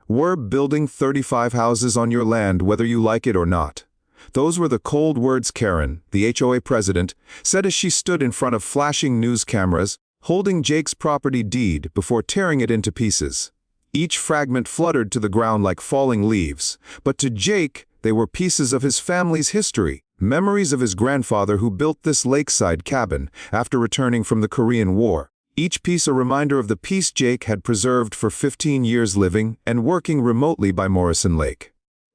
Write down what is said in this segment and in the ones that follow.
We're building 35 houses on your land whether you like it or not. Those were the cold words Karen, the HOA president, said as she stood in front of flashing news cameras, holding Jake's property deed before tearing it into pieces. Each fragment fluttered to the ground like falling leaves, but to Jake, they were pieces of his family's history, memories of his grandfather who built this lakeside cabin after returning from the Korean War. Each piece a reminder of the peace Jake had preserved for 15 years living and working remotely by Morrison Lake.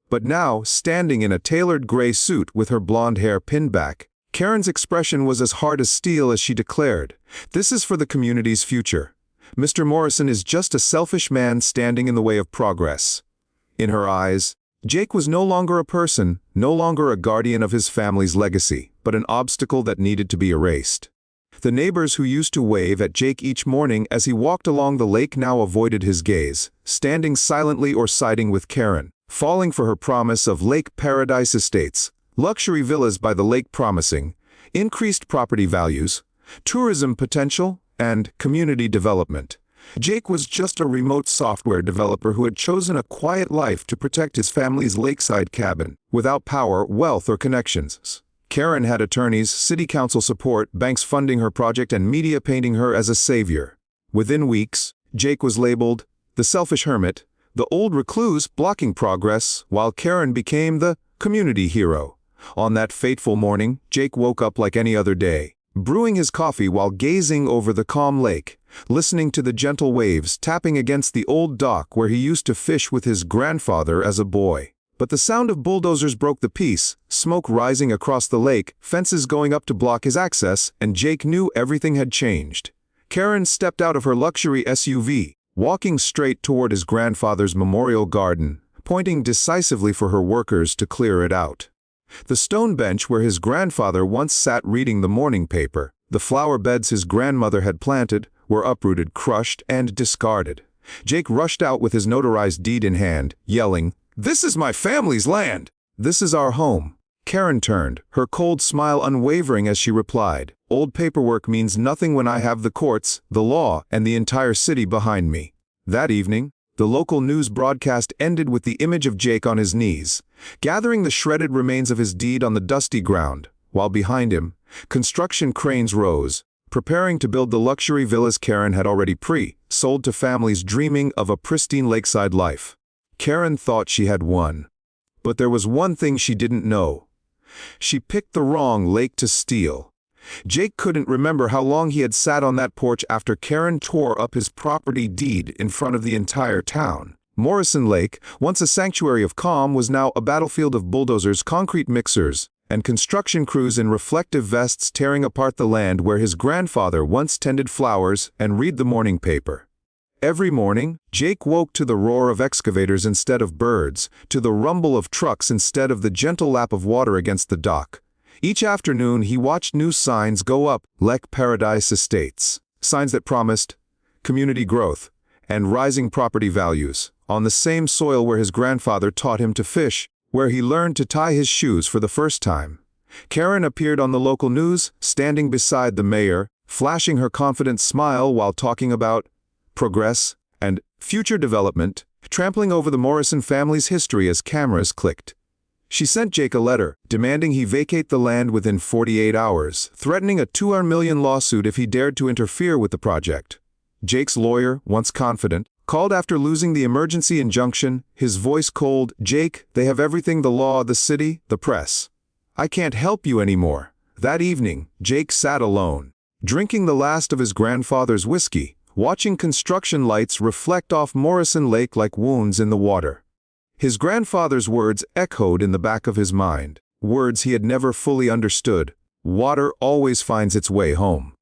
But now, standing in a tailored gray suit with her blonde hair pinned back, Karen's expression was as hard as steel as she declared, "This is for the community's future. Mr. Morrison is just a selfish man standing in the way of progress." In her eyes, Jake was no longer a person, no longer a guardian of his family's legacy, but an obstacle that needed to be erased. The neighbors who used to wave at Jake each morning as he walked along the lake now avoided his gaze, standing silently or siding with Karen, falling for her promise of Lake Paradise Estates, luxury villas by the lake promising, increased property values, tourism potential, and community development. Jake was just a remote software developer who had chosen a quiet life to protect his family's lakeside cabin, without power, wealth, or connections. Karen had attorneys, city council support, banks funding her project, and media painting her as a savior. Within weeks, Jake was labeled the selfish hermit, the old recluse blocking progress, while Karen became the community hero. On that fateful morning, Jake woke up like any other day, brewing his coffee while gazing over the calm lake, listening to the gentle waves tapping against the old dock where he used to fish with his grandfather as a boy. But the sound of bulldozers broke the peace, smoke rising across the lake, fences going up to block his access, and Jake knew everything had changed. Karen stepped out of her luxury SUV, walking straight toward his grandfather's memorial garden, pointing decisively for her workers to clear it out. The stone bench where his grandfather once sat reading the morning paper, the flower beds his grandmother had planted, were uprooted, crushed, and discarded. Jake rushed out with his notarized deed in hand, yelling, "This is my family's land! This is our home." Karen turned, her cold smile unwavering as she replied, "Old paperwork means nothing when I have the courts, the law, and the entire city behind me." That evening, the local news broadcast ended with the image of Jake on his knees, gathering the shredded remains of his deed on the dusty ground, while behind him, construction cranes rose, preparing to build the luxury villas Karen had already sold to families dreaming of a pristine lakeside life. Karen thought she had won. But there was one thing she didn't know. She picked the wrong lake to steal. Jake couldn't remember how long he had sat on that porch after Karen tore up his property deed in front of the entire town. Morrison Lake, once a sanctuary of calm, was now a battlefield of bulldozers, concrete mixers, and construction crews in reflective vests tearing apart the land where his grandfather once tended flowers and read the morning paper. Every morning, Jake woke to the roar of excavators instead of birds, to the rumble of trucks instead of the gentle lap of water against the dock. Each afternoon, he watched new signs go up, Lake Paradise Estates, signs that promised community growth and rising property values, on the same soil where his grandfather taught him to fish, where he learned to tie his shoes for the first time. Karen appeared on the local news, standing beside the mayor, flashing her confident smile while talking about progress and future development, trampling over the Morrison family's history as cameras clicked. She sent Jake a letter, demanding he vacate the land within 48 hours, threatening a $2 million lawsuit if he dared to interfere with the project. Jake's lawyer, once confident, called after losing the emergency injunction, his voice cold, "Jake, they have everything, the law, the city, the press. I can't help you anymore." That evening, Jake sat alone, drinking the last of his grandfather's whiskey, watching construction lights reflect off Morrison Lake like wounds in the water. His grandfather's words echoed in the back of his mind, words he had never fully understood. Water always finds its way home.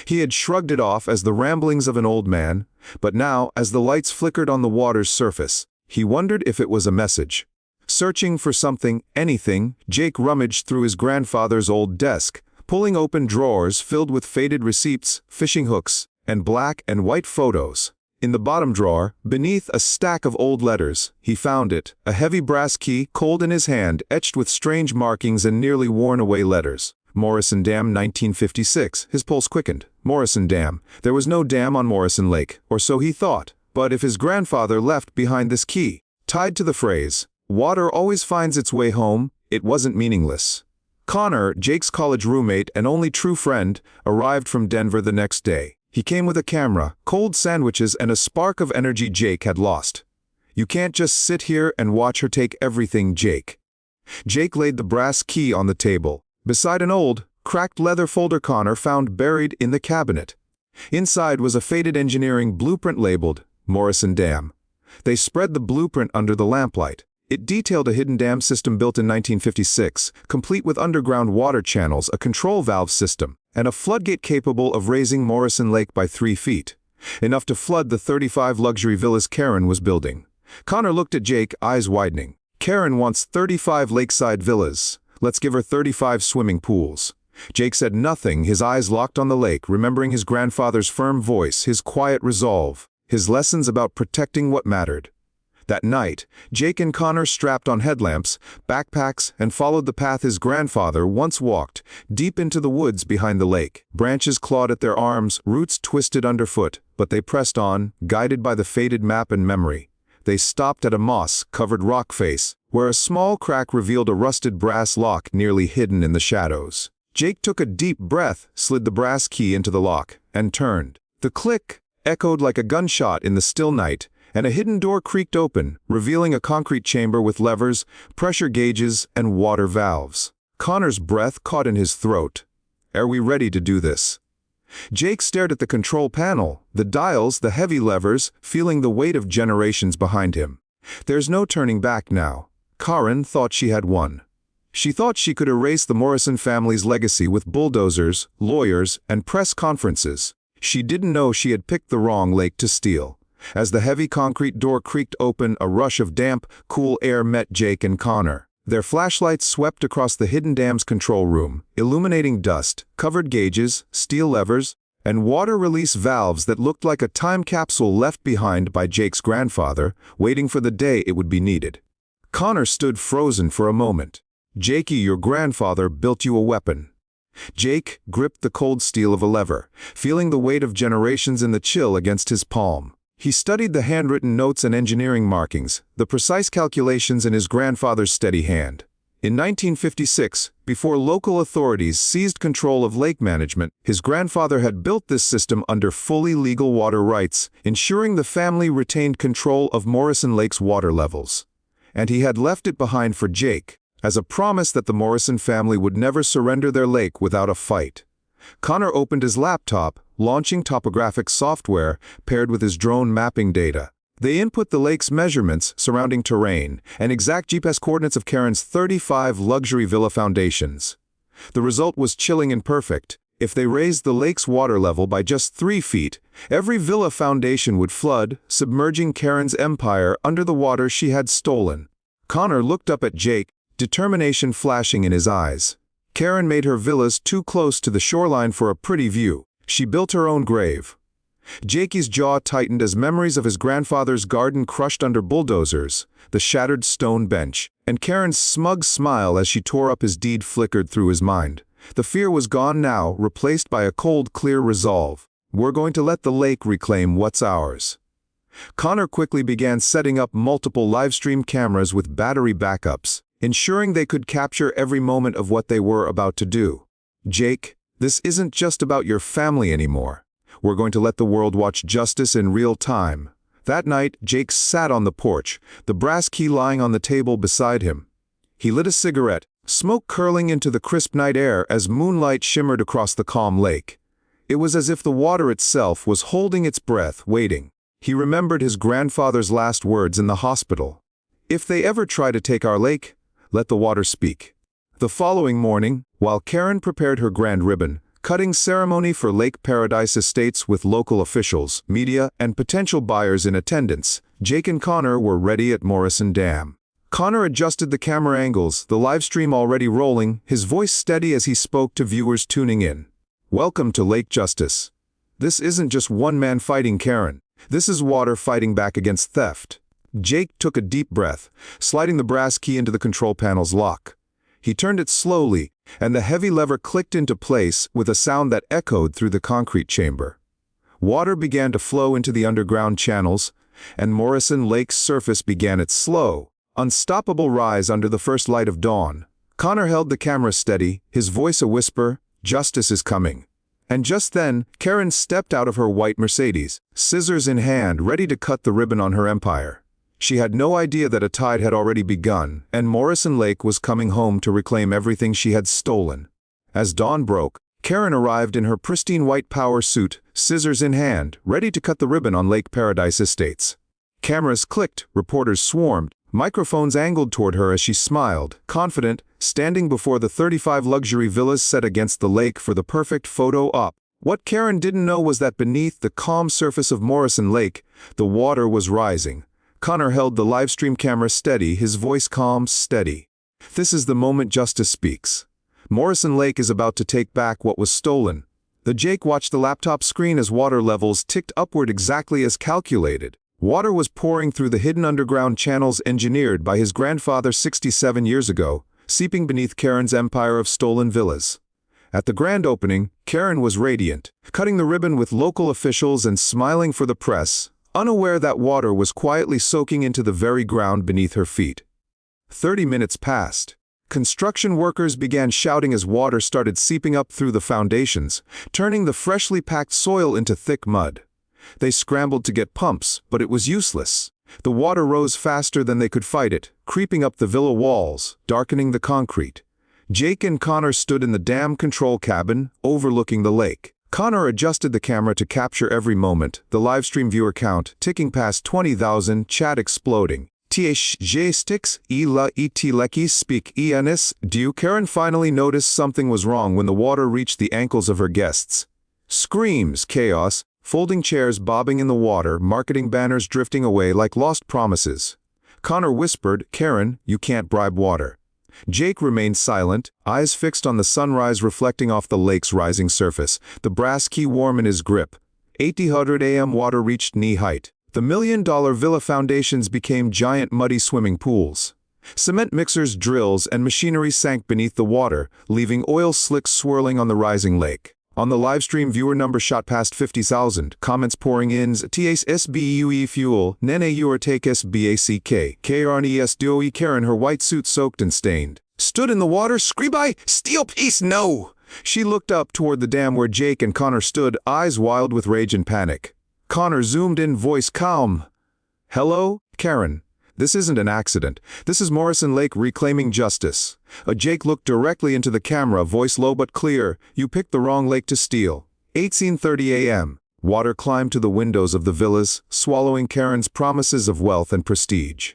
He had shrugged it off as the ramblings of an old man, but now, as the lights flickered on the water's surface, he wondered if it was a message. Searching for something, anything, Jake rummaged through his grandfather's old desk, pulling open drawers filled with faded receipts, fishing hooks, and black and white photos. In the bottom drawer, beneath a stack of old letters, he found it, a heavy brass key, cold in his hand, etched with strange markings and nearly worn-away letters. Morrison Dam, 1956. His pulse quickened. Morrison Dam. There was no dam on Morrison Lake, or so he thought. But if his grandfather left behind this key, tied to the phrase, "Water always finds its way home," it wasn't meaningless. Connor, Jake's college roommate and only true friend, arrived from Denver the next day. He came with a camera, cold sandwiches, and a spark of energy Jake had lost. "You can't just sit here and watch her take everything, Jake." Jake laid the brass key on the table, beside an old, cracked leather folder Connor found buried in the cabinet. Inside was a faded engineering blueprint labeled Morrison Dam. They spread the blueprint under the lamplight. It detailed a hidden dam system built in 1956, complete with underground water channels, a control valve system, and a floodgate capable of raising Morrison Lake by 3 feet, enough to flood the 35 luxury villas Karen was building. Connor looked at Jake, eyes widening. "Karen wants 35 lakeside villas. Let's give her 35 swimming pools." Jake said nothing, his eyes locked on the lake, remembering his grandfather's firm voice, his quiet resolve, his lessons about protecting what mattered. That night, Jake and Connor strapped on headlamps, backpacks, and followed the path his grandfather once walked, deep into the woods behind the lake. Branches clawed at their arms, roots twisted underfoot, but they pressed on, guided by the faded map and memory. They stopped at a moss-covered rock face, where a small crack revealed a rusted brass lock nearly hidden in the shadows. Jake took a deep breath, slid the brass key into the lock, and turned. The click echoed like a gunshot in the still night, and a hidden door creaked open, revealing a concrete chamber with levers, pressure gauges, and water valves. Connor's breath caught in his throat. "Are we ready to do this?" Jake stared at the control panel, the dials, the heavy levers, feeling the weight of generations behind him. There's no turning back now. Karen thought she had won. She thought she could erase the Morrison family's legacy with bulldozers, lawyers, and press conferences. She didn't know she had picked the wrong lake to steal. As the heavy concrete door creaked open, a rush of damp, cool air met Jake and Connor. Their flashlights swept across the hidden dam's control room, illuminating dust, covered gauges, steel levers, and water release valves that looked like a time capsule left behind by Jake's grandfather, waiting for the day it would be needed. Connor stood frozen for a moment. "Jakey, your grandfather built you a weapon." Jake gripped the cold steel of a lever, feeling the weight of generations in the chill against his palm. He studied the handwritten notes and engineering markings, the precise calculations in his grandfather's steady hand. In 1956, before local authorities seized control of lake management, his grandfather had built this system under fully legal water rights, ensuring the family retained control of Morrison Lake's water levels. And he had left it behind for Jake, as a promise that the Morrison family would never surrender their lake without a fight. Connor opened his laptop, launching topographic software paired with his drone mapping data. They input the lake's measurements, surrounding terrain, and exact GPS coordinates of Karen's 35 luxury villa foundations. The result was chilling and perfect. If they raised the lake's water level by just 3 feet, every villa foundation would flood, submerging Karen's empire under the water she had stolen. Connor looked up at Jake, determination flashing in his eyes. Karen made her villas too close to the shoreline for a pretty view. She built her own grave. Jakey's jaw tightened as memories of his grandfather's garden crushed under bulldozers, the shattered stone bench, and Karen's smug smile as she tore up his deed flickered through his mind. The fear was gone now, replaced by a cold, clear resolve. We're going to let the lake reclaim what's ours. Connor quickly began setting up multiple livestream cameras with battery backups, ensuring they could capture every moment of what they were about to do. "Jake, this isn't just about your family anymore. We're going to let the world watch justice in real time." That night, Jake sat on the porch, the brass key lying on the table beside him. He lit a cigarette, smoke curling into the crisp night air as moonlight shimmered across the calm lake. It was as if the water itself was holding its breath, waiting. He remembered his grandfather's last words in the hospital. "If they ever try to take our lake, let the water speak." The following morning, while Karen prepared her grand ribbon-cutting ceremony for Lake Paradise Estates with local officials, media, and potential buyers in attendance, Jake and Connor were ready at Morrison Dam. Connor adjusted the camera angles, the live stream already rolling, his voice steady as he spoke to viewers tuning in. "Welcome to Lake Justice. This isn't just one man fighting Karen. This is water fighting back against theft." Jake took a deep breath, sliding the brass key into the control panel's lock. He turned it slowly, and the heavy lever clicked into place with a sound that echoed through the concrete chamber. Water began to flow into the underground channels, and Morrison Lake's surface began its slow, unstoppable rise under the first light of dawn. Connor held the camera steady, his voice a whisper, "Justice is coming." And just then, Karen stepped out of her white Mercedes, scissors in hand, ready to cut the ribbon on her empire. She had no idea that a tide had already begun, and Morrison Lake was coming home to reclaim everything she had stolen. As dawn broke, Karen arrived in her pristine white power suit, scissors in hand, ready to cut the ribbon on Lake Paradise Estates. Cameras clicked, reporters swarmed, microphones angled toward her as she smiled, confident, standing before the 35 luxury villas set against the lake for the perfect photo op. What Karen didn't know was that beneath the calm surface of Morrison Lake, the water was rising. Connor held the livestream camera steady, his voice calm, steady. "This is the moment justice speaks. Morrison Lake is about to take back what was stolen." The Jake watched the laptop screen as water levels ticked upward exactly as calculated. Water was pouring through the hidden underground channels engineered by his grandfather 67 years ago, seeping beneath Karen's empire of stolen villas. At the grand opening, Karen was radiant, cutting the ribbon with local officials and smiling for the press, unaware that water was quietly soaking into the very ground beneath her feet. 30 minutes passed. Construction workers began shouting as water started seeping up through the foundations, turning the freshly packed soil into thick mud. They scrambled to get pumps, but it was useless. The water rose faster than they could fight it, creeping up the villa walls, darkening the concrete. Jake and Connor stood in the dam control cabin, overlooking the lake. Connor adjusted the camera to capture every moment, the livestream viewer count ticking past 20,000, chat exploding. "THJ sticks, la et lekis speak enis." Karen finally noticed something was wrong when the water reached the ankles of her guests. Screams, chaos, folding chairs bobbing in the water, marketing banners drifting away like lost promises. Connor whispered, "Karen, you can't bribe water." Jake remained silent, eyes fixed on the sunrise reflecting off the lake's rising surface, the brass key warm in his grip. 800 a.m. water reached knee height. The $1 million villa foundations became giant muddy swimming pools. Cement mixers, drills, and machinery sank beneath the water, leaving oil slicks swirling on the rising lake. On the livestream, viewer number shot past 50,000, comments pouring in. "TSBUE fuel, nene your take SBACK, KRNES DOE." Karen, her white suit soaked and stained, stood in the water, "Screeby, steel piece, no!" She looked up toward the dam where Jake and Connor stood, eyes wild with rage and panic. Connor zoomed in, voice calm. "Hello, Karen. This isn't an accident. This is Morrison Lake reclaiming justice." Jake looked directly into the camera, voice low but clear. "You picked the wrong lake to steal." 18:30 a.m. Water climbed to the windows of the villas, swallowing Karen's promises of wealth and prestige.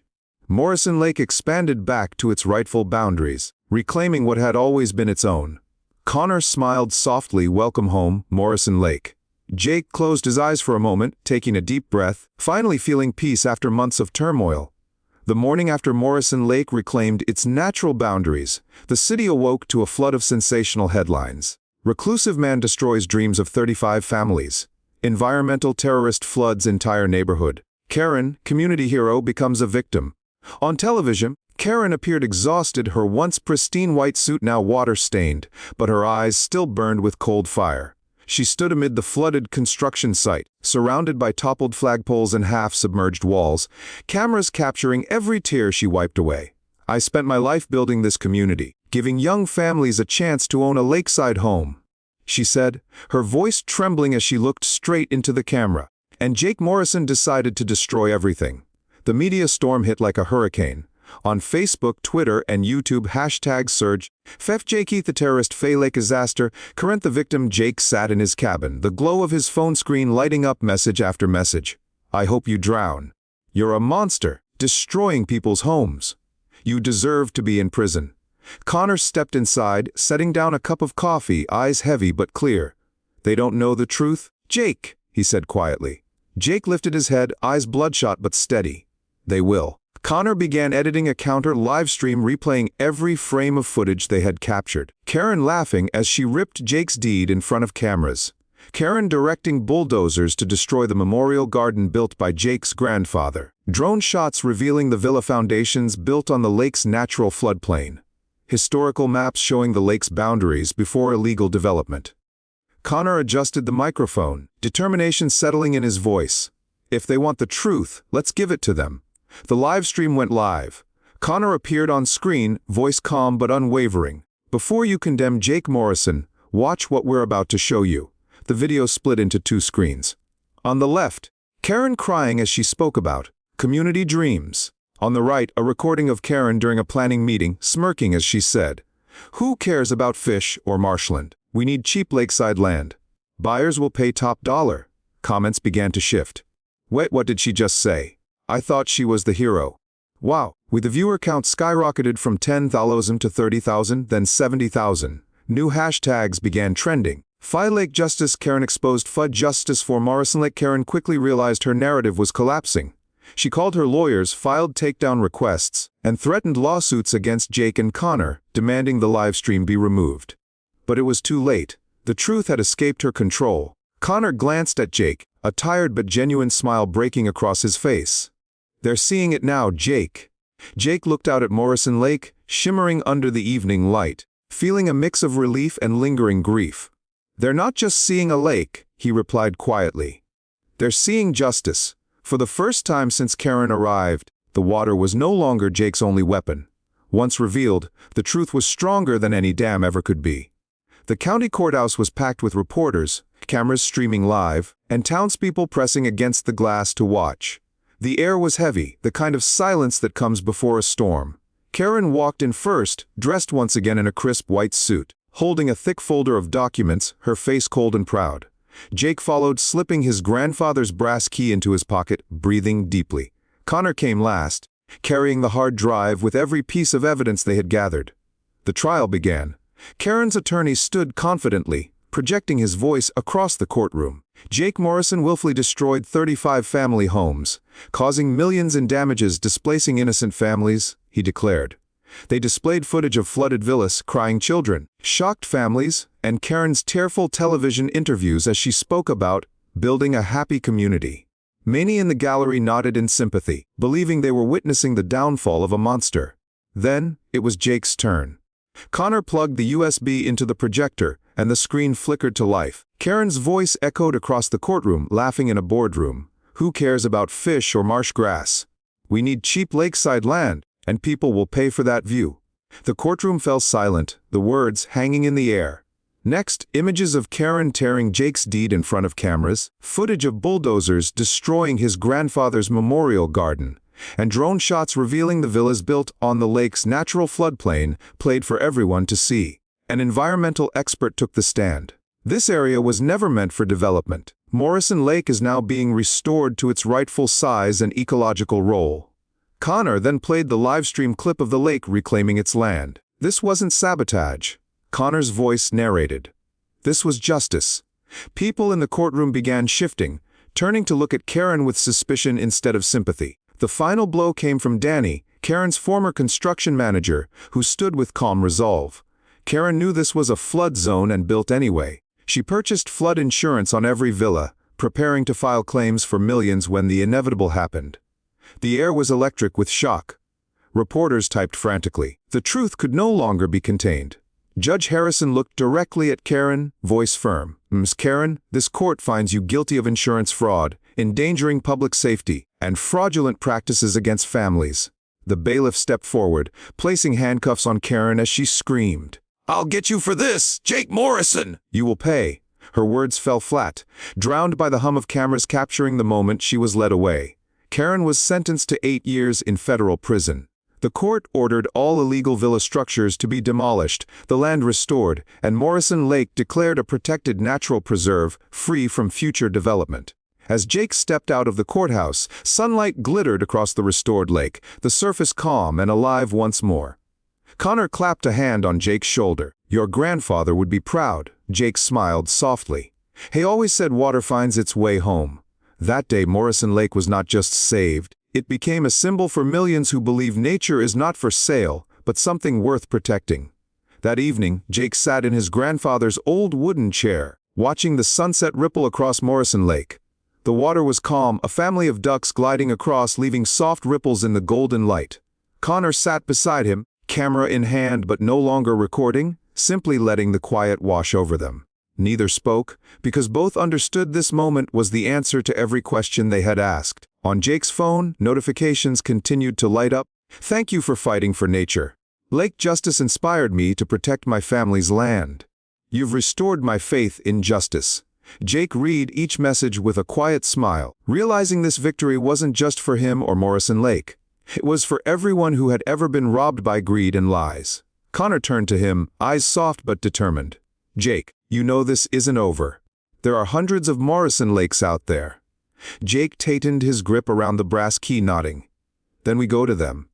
Morrison Lake expanded back to its rightful boundaries, reclaiming what had always been its own. Connor smiled softly, "Welcome home, Morrison Lake." Jake closed his eyes for a moment, taking a deep breath, finally feeling peace after months of turmoil. The morning after Morrison Lake reclaimed its natural boundaries, the city awoke to a flood of sensational headlines. Reclusive man destroys dreams of 35 families. Environmental terrorist floods entire neighborhood. Karen, community hero, becomes a victim. On television, Karen appeared exhausted, her once pristine white suit now water-stained, but her eyes still burned with cold fire. She stood amid the flooded construction site, surrounded by toppled flagpoles and half-submerged walls, cameras capturing every tear she wiped away. "I spent my life building this community, giving young families a chance to own a lakeside home," she said, her voice trembling as she looked straight into the camera. And Jake Morrison decided to destroy everything. The media storm hit like a hurricane. On Facebook, Twitter, and YouTube, hashtag surge. "Fef Jake the terrorist Fay Lake disaster." Current the victim. Jake sat in his cabin, the glow of his phone screen lighting up message after message. "I hope you drown. You're a monster, destroying people's homes. You deserve to be in prison." Connor stepped inside, setting down a cup of coffee, eyes heavy but clear. "They don't know the truth, Jake," he said quietly. Jake lifted his head, eyes bloodshot but steady. "They will." Connor began editing a counter live stream replaying every frame of footage they had captured. Karen laughing as she ripped Jake's deed in front of cameras. Karen directing bulldozers to destroy the memorial garden built by Jake's grandfather. Drone shots revealing the villa foundations built on the lake's natural floodplain. Historical maps showing the lake's boundaries before illegal development. Connor adjusted the microphone, determination settling in his voice. If they want the truth, let's give it to them. The live stream went live. Connor appeared on screen, voice calm but unwavering. Before you condemn Jake Morrison, watch what we're about to show you. The video split into two screens. On the left, Karen crying as she spoke about community dreams. On the right, a recording of Karen during a planning meeting, smirking as she said, "Who cares about fish or marshland? We need cheap lakeside land. Buyers will pay top dollar." Comments began to shift. Wait, what did she just say? I thought she was the hero. Wow, with the viewer count skyrocketed from 10,000 to 30,000, then 70,000. New hashtags began trending. Fi Lake Justice Karen exposed FUD Justice for Morrison Lake. Karen quickly realized her narrative was collapsing. She called her lawyers, filed takedown requests, and threatened lawsuits against Jake and Connor, demanding the livestream be removed. But it was too late. The truth had escaped her control. Connor glanced at Jake, a tired but genuine smile breaking across his face. They're seeing it now, Jake. Jake looked out at Morrison Lake, shimmering under the evening light, feeling a mix of relief and lingering grief. They're not just seeing a lake, he replied quietly. They're seeing justice. For the first time since Karen arrived, the water was no longer Jake's only weapon. Once revealed, the truth was stronger than any dam ever could be. The county courthouse was packed with reporters, cameras streaming live, and townspeople pressing against the glass to watch. The air was heavy, the kind of silence that comes before a storm. Karen walked in first, dressed once again in a crisp white suit, holding a thick folder of documents, her face cold and proud. Jake followed, slipping his grandfather's brass key into his pocket, breathing deeply. Connor came last, carrying the hard drive with every piece of evidence they had gathered. The trial began. Karen's attorney stood confidently, projecting his voice across the courtroom. Jake Morrison willfully destroyed 35 family homes, causing millions in damages, displacing innocent families, he declared. They displayed footage of flooded villas, crying children, shocked families, and Karen's tearful television interviews as she spoke about building a happy community. Many in the gallery nodded in sympathy, believing they were witnessing the downfall of a monster. Then, it was Jake's turn. Connor plugged the USB into the projector, and the screen flickered to life. Karen's voice echoed across the courtroom, laughing in a boardroom. Who cares about fish or marsh grass? We need cheap lakeside land, and people will pay for that view. The courtroom fell silent, the words hanging in the air. Next, images of Karen tearing Jake's deed in front of cameras, footage of bulldozers destroying his grandfather's memorial garden, and drone shots revealing the villas built on the lake's natural floodplain played for everyone to see. An environmental expert took the stand. This area was never meant for development. Morrison Lake is now being restored to its rightful size and ecological role. Connor then played the livestream clip of the lake reclaiming its land. This wasn't sabotage. Connor's voice narrated. This was justice. People in the courtroom began shifting, turning to look at Karen with suspicion instead of sympathy. The final blow came from Danny, Karen's former construction manager, who stood with calm resolve. Karen knew this was a flood zone and built anyway. She purchased flood insurance on every villa, preparing to file claims for millions when the inevitable happened. The air was electric with shock. Reporters typed frantically. The truth could no longer be contained. Judge Harrison looked directly at Karen, voice firm. Ms. Karen, this court finds you guilty of insurance fraud, endangering public safety, and fraudulent practices against families. The bailiff stepped forward, placing handcuffs on Karen as she screamed. I'll get you for this, Jake Morrison! You will pay. Her words fell flat, drowned by the hum of cameras capturing the moment she was led away. Karen was sentenced to 8 years in federal prison. The court ordered all illegal villa structures to be demolished, the land restored, and Morrison Lake declared a protected natural preserve free from future development. As Jake stepped out of the courthouse, sunlight glittered across the restored lake, the surface calm and alive once more. Connor clapped a hand on Jake's shoulder. Your grandfather would be proud. Jake smiled softly. He always said water finds its way home. That day, Morrison Lake was not just saved. It became a symbol for millions who believe nature is not for sale, but something worth protecting. That evening, Jake sat in his grandfather's old wooden chair, watching the sunset ripple across Morrison Lake. The water was calm, a family of ducks gliding across, leaving soft ripples in the golden light. Connor sat beside him, camera in hand but no longer recording, simply letting the quiet wash over them. Neither spoke, because both understood this moment was the answer to every question they had asked. On Jake's phone, notifications continued to light up. "Thank you for fighting for nature. Lake Justice inspired me to protect my family's land. You've restored my faith in justice." Jake read each message with a quiet smile, realizing this victory wasn't just for him or Morrison Lake. It was for everyone who had ever been robbed by greed and lies. Connor turned to him, eyes soft but determined. "Jake, you know this isn't over. There are hundreds of Morrison Lakes out there." Jake tightened his grip around the brass key, nodding. "Then we go to them."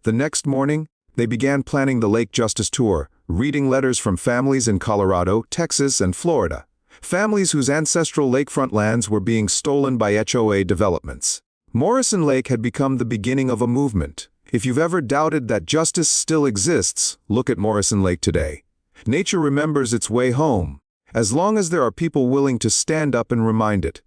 The next morning, they began planning the Lake Justice tour, reading letters from families in Colorado, Texas, and Florida. Families whose ancestral lakefront lands were being stolen by HOA developments. Morrison Lake had become the beginning of a movement. If you've ever doubted that justice still exists, look at Morrison Lake today. Nature remembers its way home, as long as there are people willing to stand up and remind it.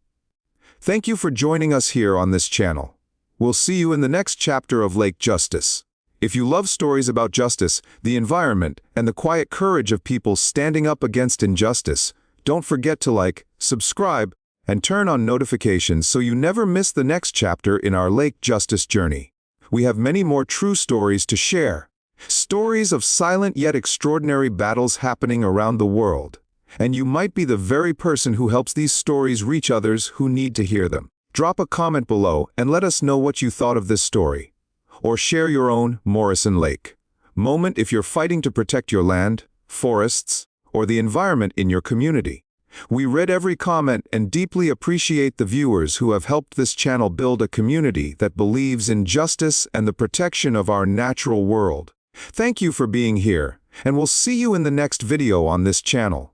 Thank you for joining us here on this channel. We'll see you in the next chapter of Lake Justice. If you love stories about justice, the environment, and the quiet courage of people standing up against injustice, don't forget to like, subscribe, and turn on notifications so you never miss the next chapter in our Lake Justice journey. We have many more true stories to share. Stories of silent yet extraordinary battles happening around the world. And you might be the very person who helps these stories reach others who need to hear them. Drop a comment below and let us know what you thought of this story. Or share your own Morrison Lake moment if you're fighting to protect your land, forests, or the environment in your community. We read every comment and deeply appreciate the viewers who have helped this channel build a community that believes in justice and the protection of our natural world. Thank you for being here, and we'll see you in the next video on this channel.